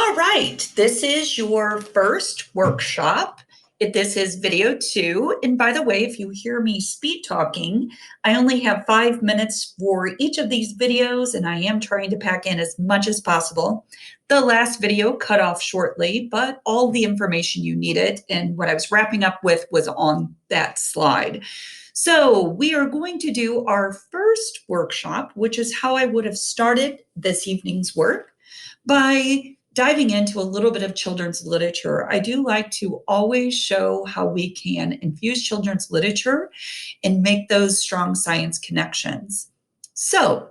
All right, this is your first workshop. This is video 2. And by the way, if you hear me speed talking, I only have 5 minutes for each of these videos, and I am trying to pack in as much as possible. The last video cut off shortly, but all the information you needed and what I was wrapping up with was on that slide. So we are going to do our first workshop, which is how I would have started this evening's work, by diving into a little bit of children's literature. I do like to always show how we can infuse children's literature and make those strong science connections. So,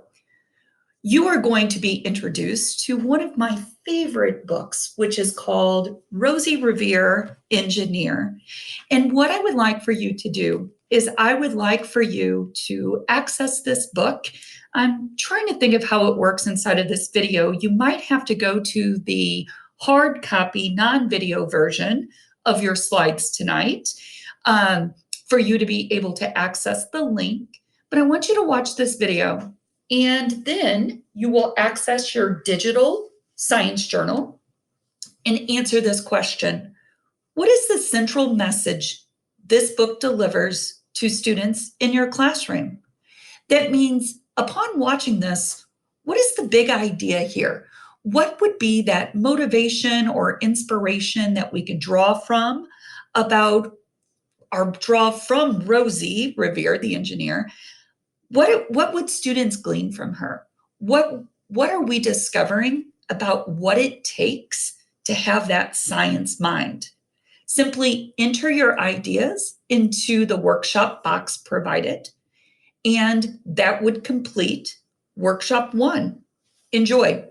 you are going to be introduced to one of my favorite books, which is called Rosie Revere, Engineer. And what I would like for you to do is I would like for you to access this book. I'm trying to think of how it works inside of this video. You might have to go to the hard copy, non-video version of your slides tonight for you to be able to access the link. But I want you to watch this video, and then you will access your digital science journal and answer this question. What is the central message this book delivers to students in your classroom? That means upon watching this, what is the big idea here? What would be that motivation or inspiration that we can draw from Rosie Revere, the engineer? What would students glean from her? What are we discovering about what it takes to have that science mind? Simply enter your ideas into the workshop box provided, and that would complete workshop 1. Enjoy.